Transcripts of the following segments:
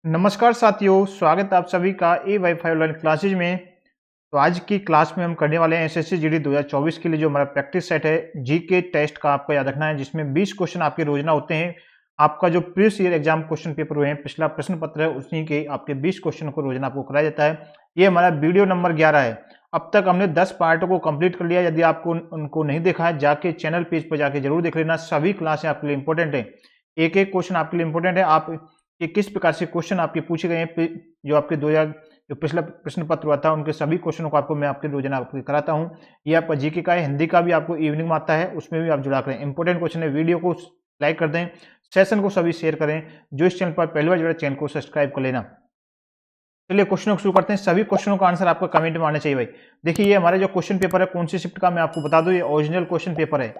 नमस्कार साथियों, स्वागत है आप सभी का ए वाईफाई ऑनलाइन क्लासेज में। तो आज की क्लास में हम करने वाले हैं एसएससी जीडी 2024 के लिए जो हमारा प्रैक्टिस सेट है जीके टेस्ट का। आपको याद रखना है जिसमें 20 क्वेश्चन आपके रोजाना होते हैं। आपका जो previous year exam question paper हुए हैं, पिछला प्रश्न पत्र है, उसी के आपके 20 क्वेश्चन को रोजाना आपको कराया जाता है। ये हमारा वीडियो नंबर 11 है। अब तक हमने 10 पार्टों को कंप्लीट कर लिया। यदि आपको उनको नहीं देखा है, जाके चैनल पेज पर जाके जरूर देख लेना। सभी क्लासें आपके लिए इंपॉर्टेंट है, एक एक क्वेश्चन आपके लिए इंपॉर्टेंट है। आप कि किस प्रकार से क्वेश्चन आपके पूछे गए हैं, जो आपके 2000 जो पिछला प्रश्न पत्र हुआ था, उनके सभी क्वेश्चनों को आपको मैं आपके रोजाना आपको कराता हूं। ये आपका जीके का है, हिंदी का भी आपको इवनिंग में आता है, उसमें भी आप जुड़ा करें। इंपॉर्टेंट क्वेश्चन है। वीडियो को लाइक कर दें, सेशन को सभी शेयर करें। जो इस चैनल पर पहली बार जुड़े, चैनल को सब्सक्राइब कर लेना। चलिए क्वेश्चनों को शुरू करते हैं। सभी क्वेश्चनों का आंसर आपको कमेंट में आना चाहिए भाई। देखिए ये हमारे जो क्वेश्चन पेपर है, कौन सी शिफ्ट का मैं आपको बता दूं, ये ओरिजिनल क्वेश्चन पेपर है।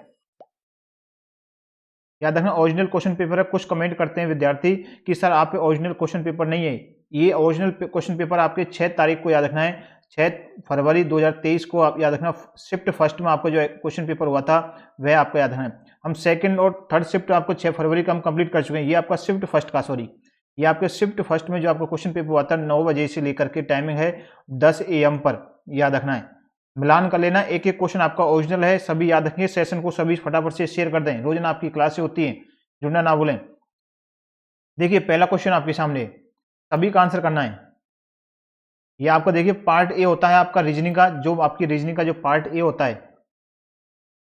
याद रखना ओरिजिनल क्वेश्चन पेपर है। कुछ कमेंट करते हैं विद्यार्थी कि सर आप पे ओरिजिनल क्वेश्चन पेपर नहीं है। ये ओरिजिनल क्वेश्चन पेपर आपके 6 तारीख को, याद रखना है 6 फरवरी 2023 को। आप याद रखना शिफ्ट फर्स्ट में आपका जो क्वेश्चन पेपर हुआ था वह आपको याद रखना है। हम सेकंड और थर्ड शिफ्ट आपको 6 फरवरी का हम कंप्लीट कर चुके हैं। ये आपका शिफ्ट फर्स्ट का, सॉरी, ये आपके शिफ्ट फर्स्ट में जो आपका क्वेश्चन पेपर हुआ था 9 बजे से लेकर के टाइमिंग है 10 AM पर, याद रखना है। मिलान कर लेना। एक एक क्वेश्चन आपका ओरिजिनल है, सभी याद रखिए। सेशन को सभी फटाफट से शेयर कर दें। रोजाना आपकी क्लासें होती हैं, जुड़ना ना भूलें। देखिए पहला क्वेश्चन आपके सामने, सभी का आंसर करना है। ये आपका देखिए पार्ट ए होता है आपका रीजनिंग का। जो आपकी रीजनिंग का जो पार्ट ए होता है,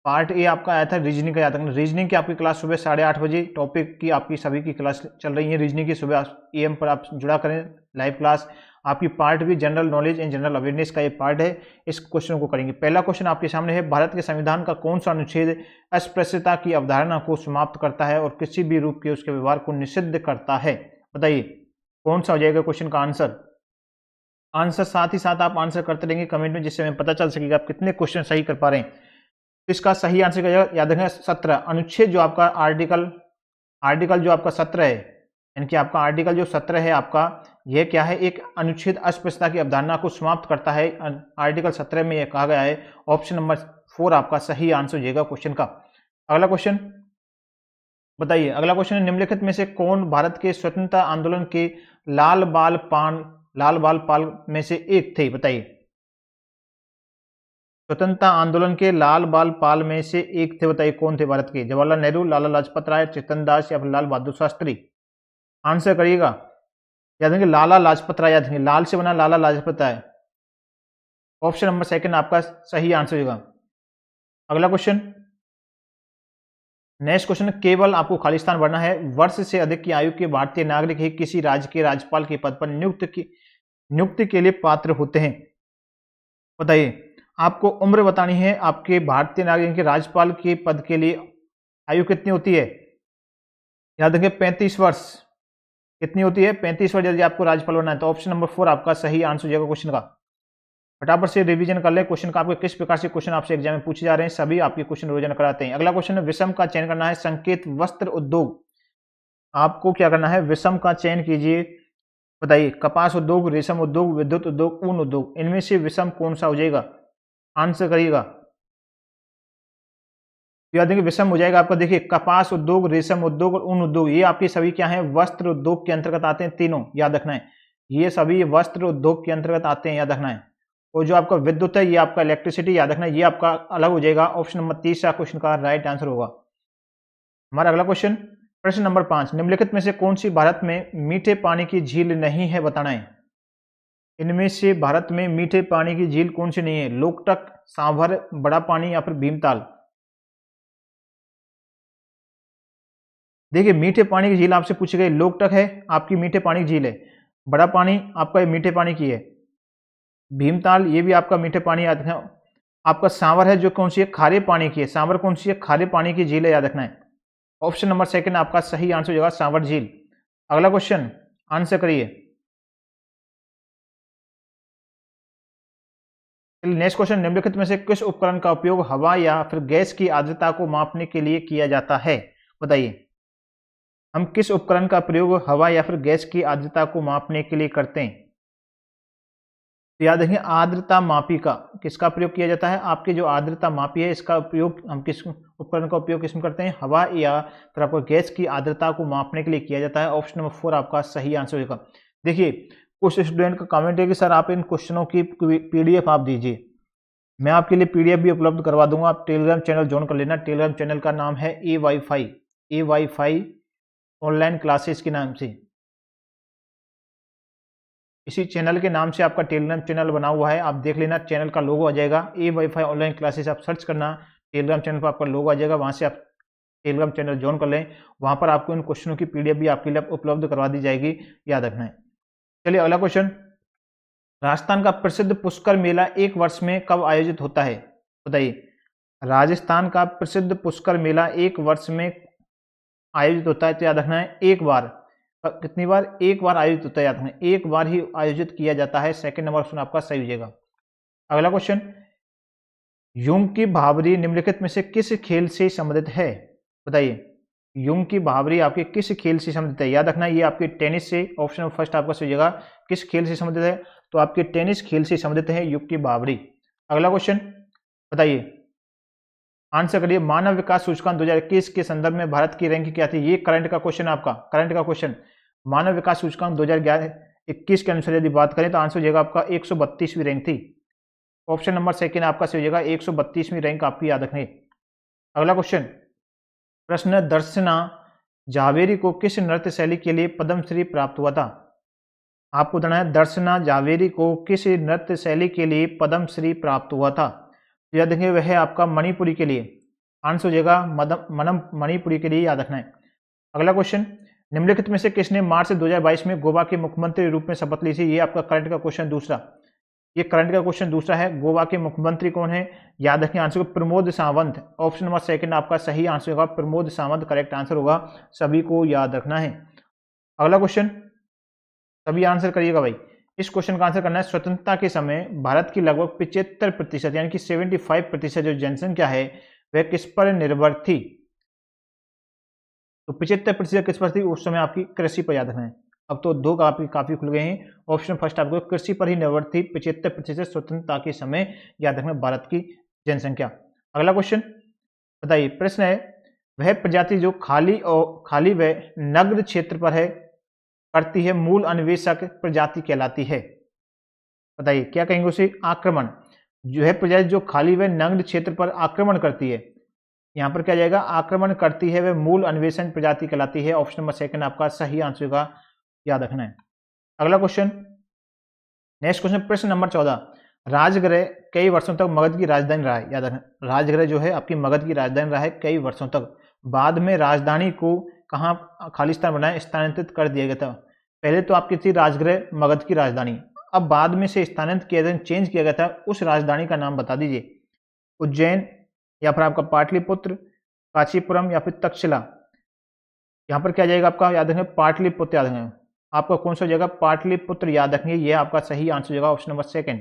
पार्ट ए आपका आया था रीजनिंग का। याद रखना रीजनिंग की आपकी क्लास सुबह 8:30 बजे टॉपिक की आपकी सभी की क्लास चल रही है। रीजनिंग की सुबह AM पर आप जुड़ा करें लाइव क्लास। आपकी पार्ट भी general knowledge and general awareness का ये पार्ट है। इस क्वेश्चन को करेंगे। पहला क्वेश्चन आपके सामने है, भारत के संविधान का कौन सा अनुच्छेद अस्पृश्यता की अवधारणा को समाप्त करता है और किसी भी रूप के उसके व्यवहार को निषिद्ध करता है? बताइए कौन सा हो जाएगा क्वेश्चन का आंसर। आंसर साथ ही साथ आप आंसर करते रहेंगे कमेंट में, जिससे हमें पता चल सकेगा आप कितने क्वेश्चन सही कर पा रहे हैं। इसका सही आंसर क्या जाएगा, याद रखना 17 अनुच्छेद जो आपका आर्टिकल जो आपका 17 है, यानी कि आपका आर्टिकल जो 17 है आपका, यह क्या है, एक अनुच्छेद अस्पृश्यता की अवधारणा को समाप्त करता है। आर्टिकल 17 में यह कहा गया है। ऑप्शन नंबर 4 आपका सही आंसर हो जाएगा क्वेश्चन का। अगला क्वेश्चन बताइए। अगला क्वेश्चन है, निम्नलिखित में से कौन भारत के स्वतंत्रता आंदोलन के लाल बाल पाल में से एक थे? बताइए स्वतंत्रता आंदोलन के लाल बाल पाल में से एक थे, बताइए कौन थे भारत के? जवाहरलाल नेहरू, लाला लाजपत राय, चेतन दास या फिर लाल बहादुर शास्त्री? आंसर करिएगा। याद रखेंगे लाला लाजपत राय, याद रखेंगे लाल से बना Lala Lajpat Rai. Option number second आपका सही आंसर होगा। अगला क्वेश्चन, नेक्स्ट क्वेश्चन, केवल आपको खाली स्थान भरना है। वर्ष से अधिक की आयु के भारतीय नागरिक ही किसी राज्य के राज्यपाल के पद पर नियुक्ति के लिए पात्र होते हैं? बताइए आपको उम्र बतानी है। आपके भारतीय नागरिक के राज्यपाल के पद के लिए आयु कितनी होती है? याद रखिए 35 वर्ष। कितनी होती है? 35 वर्ष यदि आपको राज्यपाल बनना है तो ऑप्शन नंबर 4 आपका सही आंसर हो जाएगा क्वेश्चन का। फटाफट से रिवीजन कर ले क्वेश्चन का। आपके किस प्रकार से क्वेश्चन आपसे एग्जाम में पूछे जा रहे हैं, सभी आपके क्वेश्चन रोजाना कराते हैं। अगला क्वेश्चन है, विषम का चयन करना है। संकेत वस्त्र उद्योग, आपको क्या करना है, विषम का चयन कीजिए। बताइए कपास उद्योग, रेशम उद्योग, विद्युत उद्योग, ऊन उद्योग, इनमें से विषम कौन सा हो जाएगा? आंसर करिएगा। याद देंगे विषम हो जाएगा आपका। देखिए कपास उद्योग, रेशम उद्योग और ऊन उद्योग, ये आपके सभी क्या है, वस्त्र उद्योग के अंतर्गत आते हैं तीनों, याद रखना है। ये सभी वस्त्र उद्योग के अंतर्गत आते हैं, याद रखना है। और जो आपका विद्युत है, ये आपका इलेक्ट्रिसिटी, याद रखना है, ये आपका अलग हो जाएगा। ऑप्शन नंबर 30 क्वेश्चन का राइट आंसर होगा। हमारा अगला क्वेश्चन, प्रश्न नंबर 5, निम्नलिखित में से कौन सी भारत में मीठे पानी की झील नहीं है? बताना है। इनमें से भारत में मीठे पानी की झील कौन सी नहीं है? लोकटक, सांभर, बड़ा पानी या फिर भीमताल? देखिए मीठे पानी की झील आपसे पूछी गई, लोकटक है आपकी मीठे पानी की झील है, बड़ा पानी आपका मीठे पानी की है, भीमताल ये भी आपका मीठे पानी, याद रखना। आपका सांवर है जो कौन सी है, खारे पानी की है। सांवर कौन सी है? खारे पानी की झील है, याद रखना है। ऑप्शन नंबर सेकंड आपका सही आंसर हो जाएगा, सांवर झील। अगला क्वेश्चन आंसर करिए। नेक्स्ट क्वेश्चन, निम्नलिखित में से किस उपकरण का उपयोग हवा या फिर गैस की आर्द्रता को मापने के लिए किया जाता है? बताइए हम किस उपकरण का प्रयोग हवा या फिर गैस की आर्द्रता को मापने के लिए करते हैं? तो याद रखिए आर्द्रता मापी का किसका प्रयोग किया जाता है, आपकी जो आर्द्रता मापी है इसका उपयोग हम किस उपकरण का उपयोग किसमें करते हैं, हवा या फिर आपको गैस की आर्द्रता को मापने के लिए किया जाता है। ऑप्शन नंबर 4 आपका सही आंसर होगा। देखिए कुछ स्टूडेंट का कमेंट है कि सर आप इन क्वेश्चनों की पीडीएफ आप दीजिए, मैं आपके लिए पीडीएफ भी उपलब्ध करवा दूंगा। आप टेलीग्राम चैनल ज्वाइन कर लेना। टेलीग्राम चैनल का नाम है ए वाईफाई ऑनलाइन क्लासेस के नाम से। इसी चैनल के नाम से आपका टेलीग्राम चैनल बना हुआ है, आप देख लेना, चैनल का लोगो आ जाएगा ए वाईफाई ऑनलाइन क्लासेस, आप सर्च करना, टेलीग्राम चैनल पर आपका लोगो आ जाएगा, वहां से आप टेलीग्राम चैनल ज्वाइन कर लें। वहां पर आपको इन क्वेश्चनों की पीडीएफ भी आपके लिए उपलब्ध करवा दी जाएगी, याद रखना है। चलिए अगला क्वेश्चन, राजस्थान का प्रसिद्ध पुष्कर मेला एक वर्ष में कब आयोजित होता है, बताइए। राजस्थान का प्रसिद्ध पुष्कर मेला एक वर्ष में आयोजित होता है, तो याद रखना है एक बार। कितनी बार, एक बार आयोजित होता है, याद रखना एक बार ही आयोजित किया जाता है। सेकंड नंबर ऑप्शन आपका सही हो जाएगा। अगला क्वेश्चन, युंग की भावरी निम्नलिखित में से किस खेल से संबंधित है, बताइए। युंग की भावरी आपके किस खेल से संबंधित है, याद रखना ये आपके टेनिस से। ऑप्शन फर्स्ट आपका सही हो जाएगा। किस खेल से संबंधित है, तो आपके टेनिस खेल से संबंधित है युंग की भावरी। अगला क्वेश्चन बताइए, आंसर करिए। मानव विकास सूचकांक 2021 के संदर्भ में भारत की रैंक क्या थी, ये करंट का क्वेश्चन आपका, करंट का क्वेश्चन। मानव विकास सूचकांक 2021 के अनुसार यदि बात करें तो आंसर हो जाएगा आपका 132वीं रैंक थी। ऑप्शन नंबर सेकंड आपका सही हो जाएगा, 132वीं रैंक आपकी याद रखनी। अगला क्वेश्चन, प्रश्न, दर्शना जावेरी को किस नृत्य शैली के लिए पद्मश्री प्राप्त हुआ था, आपको बताना है दर्शना जावेरी को किस नृत्य शैली के लिए पद्मश्री प्राप्त हुआ था। याद रखिए वह है आपका मणिपुरी के लिए, आंसर हो जाएगा मणिपुरी के लिए, याद रखना है। अगला क्वेश्चन, निम्नलिखित में से किसने मार्च 2022 में गोवा के मुख्यमंत्री रूप में शपथ ली थी, ये आपका करंट का क्वेश्चन दूसरा, ये करंट का क्वेश्चन दूसरा है। गोवा के मुख्यमंत्री कौन है, याद रखिए आंसर को Pramod Sawant. Option number second आपका सही आंसर होगा, प्रमोद सावंत करेक्ट आंसर होगा, सभी को याद रखना है। अगला क्वेश्चन, सभी आंसर करिएगा भाई। इस क्वेश्चन का आंसर करना है, स्वतंत्रता के समय भारत की लगभग 75% यानी कि 75% जो जनसंख्या है वह किस पर निर्भर थी, तो 75% किस पर थी उस समय, आपकी कृषि पर, याद रखना है। अब तो दो काफी खुल गए हैं। ऑप्शन फर्स्ट आपको कृषि पर ही निर्भर थी 75% स्वतंत्रता के समय, याद रखना भारत की जनसंख्या। अगला क्वेश्चन बताइए, प्रश्न है, वह प्रजाति जो खाली व नग्न क्षेत्र पर है करती है मूल अन्वेषक प्रजाति कहलाती है, बताइए क्या कहेंगे उसे, आक्रमण। जो है प्रजाति जो खाली व नग्न क्षेत्र पर आक्रमण करती है, यहाँ पर क्या जाएगा, आक्रमण करती है वह मूल अन्वेषण प्रजाति कहलाती है। ऑप्शन नंबर सेकंड आपका सही आंसर होगा, याद रखना है। अगला क्वेश्चन, नेक्स्ट क्वेश्चन, प्रश्न नंबर 14, राजगृह कई वर्षों तक मगध की राजधानी रहा है, याद रखना राजगृह जो है आपकी मगध की राजधानी रहा है कई वर्षों तक। बाद में राजधानी को कहाँ खालिस्तान बनाया, स्थानांतरित कर दिया गया था। पहले तो आपकी थी राजगृह मगध की राजधानी, अब बाद में से स्थानांतरित किया गया, चेंज किया गया था, उस राजधानी का नाम बता दीजिए। उज्जैन या फिर आपका पाटलिपुत्र, कांचीपुरम या फिर तक्षशिला। यहाँ पर क्या जाएगा आपका, याद रखेंगे पाटलिपुत्र, याद रखेंगे आपका कौन सा जगह, पाटलिपुत्र याद रखेंगे, ये आपका सही आंसर होगा, option number second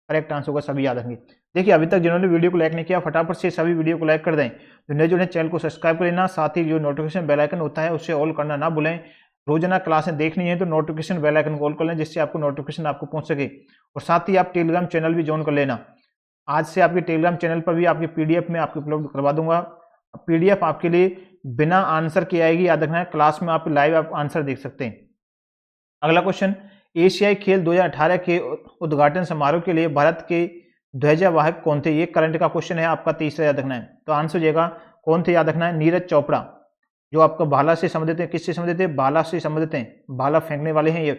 correct answer होगा, सभी याद रखेंगे। देखिए अभी तक जिन्होंने वीडियो को लाइक नहीं किया फटाफट से सभी वीडियो को लाइक कर दें, जो नए चैनल को सब्सक्राइब कर लेना, साथ ही जो नोटिफिकेशन बेल आइकन होता है उससे ऑल करना ना भूलें। रोजाना क्लासें देखनी है तो नोटिफिकेशन बेल आइकन को ऑल कर लें, जिससे आपको नोटिफिकेशन आपको पहुंच सके। और साथ ही आप टेलीग्राम चैनल भी ज्वाइन कर लेना, आज से आपके टेलीग्राम चैनल पर भी आपकी पीडीएफ में आपको उपलब्ध करवा दूंगा। पीडीएफ आपके लिए बिना आंसर की आएगी, याद रखना है, क्लास में आप लाइव आप आंसर देख सकते हैं। अगला क्वेश्चन, एशियाई खेल 2018 के उद्घाटन समारोह के लिए भारत के ध्वजवाहक कौन थे, ये करंट का क्वेश्चन है आपका, तीसरा याद रखना है। तो आंसर हो जाएगा कौन थे, याद रखना है नीरज चोपड़ा, जो आपका भाला से संबंधित है, किससे संबंधित है, भाला से संबंधित हैं, भाला फेंकने वाले हैं, ये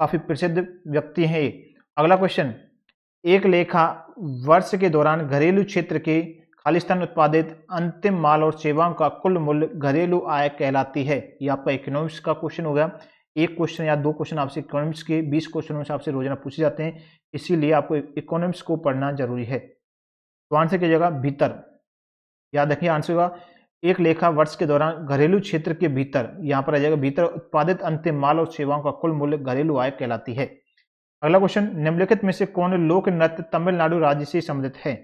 काफी प्रसिद्ध व्यक्ति हैं ये। अगला क्वेश्चन, एक लेखा वर्ष के दौरान घरेलू क्षेत्र के खालिस्तान उत्पादित अंतिम माल और सेवाओं का कुल मूल्य घरेलू आय कहलाती है। ये आपका इकोनॉमिक्स का क्वेश्चन हो गया, एक क्वेश्चन या दो क्वेश्चन आपसे इकोनॉमिक्स के 20 क्वेश्चनों से आपसे रोजाना पूछे जाते हैं, इसीलिए आपको इकोनॉमिक्स को पढ़ना जरूरी है। तो आंसर की जगह भीतर, याद रखिए आंसर होगा एक लेखा वर्ष के दौरान घरेलू क्षेत्र के भीतर, यहाँ पर आ जाएगा भीतर उत्पादित अंतिम माल और सेवाओं का कुल मूल्य घरेलू आय कहलाती है। अगला क्वेश्चन, निम्नलिखित में से कौन लोक नृत्य तमिलनाडु राज्य से संबंधित है,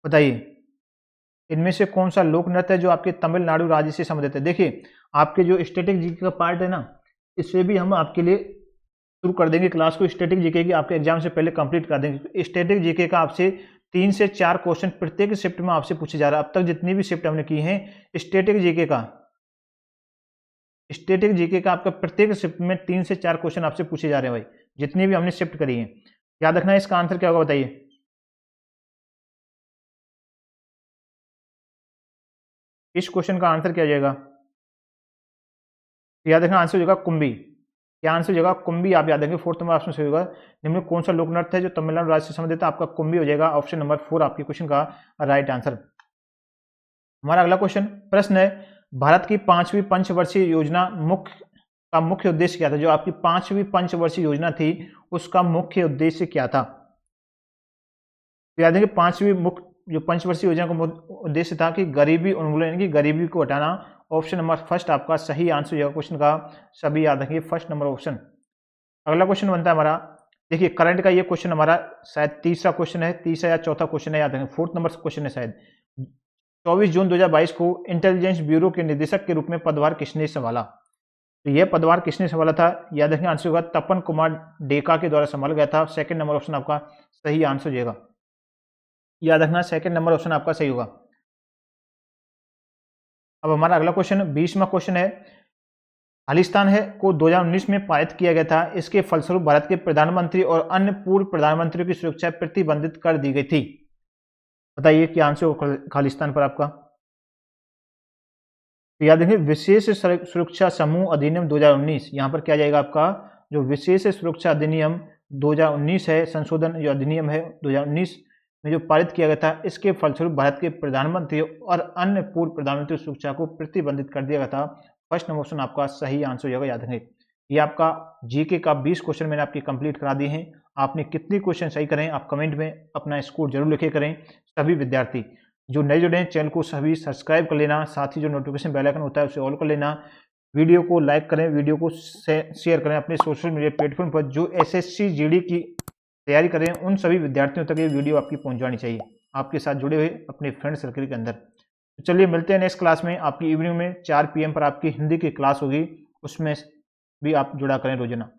बताइए इनमें से कौन सा लोक नृत्य है जो आपके तमिलनाडु राज्य से संबंधित है। देखिए आपके जो स्टैटिक जीके का पार्ट है ना, इससे भी हम आपके लिए शुरू कर देंगे क्लास को स्टैटिक जीके की, आपके एग्जाम से पहले कंप्लीट कर देंगे। स्टैटिक जीके का आपसे 3 से 4 क्वेश्चन प्रत्येक शिफ्ट में आपसे पूछे जा रहा है। अब तक जितनी भी शिफ्ट हमने की हैं स्टैटिक जीके का आपका प्रत्येक शिफ्ट में 3 से 4 क्वेश्चन आपसे पूछे जा रहे हैं भाई, जितनी भी हमने शिफ्ट करी है। याद रखना है, इसका आंसर क्या होगा बताइए। इस क्वेश्चन का आंसर क्या हो जाएगा? याद रखना, आंसर हो जाएगा कुंभी। क्या आंसर हो जाएगा? कुंभी। आप याद रखेंगे 4th नंबर ऑप्शन से होगा। निम्न कौन सा लोक नृत्य है जो तमिलनाडु राज्य से संबंधित है? आपका कुंभी हो जाएगा। ऑप्शन नंबर 4 आपके क्वेश्चन का राइट आंसर। हमारा अगला प्रश्न है, भारत की 5वीं पंचवर्षीय योजना मुख्य उद्देश्य क्या था? जो आपकी 5वीं पंचवर्षीय योजना थी उसका मुख्य उद्देश्य क्या था? याद रखेंगे 5वीं जो पंचवर्षीय योजना का उद्देश्य था कि गरीबी उन्मूलन, यानी कि गरीबी को हटाना। ऑप्शन नंबर फर्स्ट आपका सही आंसर हो जाएगा क्वेश्चन का। सभी याद रखिए, फर्स्ट नंबर ऑप्शन। अगला क्वेश्चन बनता है हमारा, देखिए करंट का ये क्वेश्चन हमारा शायद तीसरा क्वेश्चन है, तीसरा या चौथा क्वेश्चन है, याद रखें 4th नंबर क्वेश्चन है शायद। 24 जून 2022 को इंटेलिजेंस ब्यूरो के निदेशक के रूप में पदभार किसने संभाला? तो यह पदभार किसने संभाला था? याद रखें, आंसर होगा तपन कुमार डेका के द्वारा संभाला गया था। सेकंड नंबर ऑप्शन आपका सही आंसर हो जाएगा। याद रखना, सेकंड नंबर ऑप्शन आपका सही होगा। अब हमारा अगला क्वेश्चन 20वां क्वेश्चन है, खालिस्तान है को 2019 में पारित किया गया था। इसके फलस्वरूप भारत के प्रधानमंत्री और अन्य पूर्व प्रधानमंत्रियों की सुरक्षा प्रतिबंधित कर दी गई थी। बताइए क्या आंसर होगा खालिस्तान पर आपका? तो याद रखिए, विशेष सुरक्षा समूह अधिनियम 2019, यहाँ पर क्या जाएगा आपका? जो विशेष सुरक्षा अधिनियम 2019 है, संशोधन जो अधिनियम है 2019 में जो पारित किया गया था, इसके फलस्वरूप भारत के प्रधानमंत्री और अन्य पूर्व प्रधानमंत्री सुरक्षा को प्रतिबंधित कर दिया गया था। फर्स्ट नंबर ऑप्शन आपका सही आंसर हो जाएगा। याद रखें, ये आपका जीके का 20 क्वेश्चन मैंने आपके कंप्लीट करा दिए हैं। आपने कितने क्वेश्चन सही करें आप कमेंट में अपना स्कोर जरूर लिखे करें। सभी विद्यार्थी जो नए जुड़े हैं चैनल को सभी सब्सक्राइब कर लेना, साथ ही जो नोटिफिकेशन बेल आइकन होता है उसे ऑल कर लेना। वीडियो को लाइक करें, वीडियो को शेयर करें अपने सोशल मीडिया प्लेटफॉर्म पर। जो एसएससी जीडी की तैयारी करें उन सभी विद्यार्थियों तक ये वीडियो आपकी पहुंच जानी चाहिए, आपके साथ जुड़े हुए अपने फ्रेंड सर्कल के अंदर। तो चलिए मिलते हैं नेक्स्ट क्लास में। आपकी इवनिंग में 4 PM पर आपकी हिंदी की क्लास होगी, उसमें भी आप जुड़ा करें रोजाना।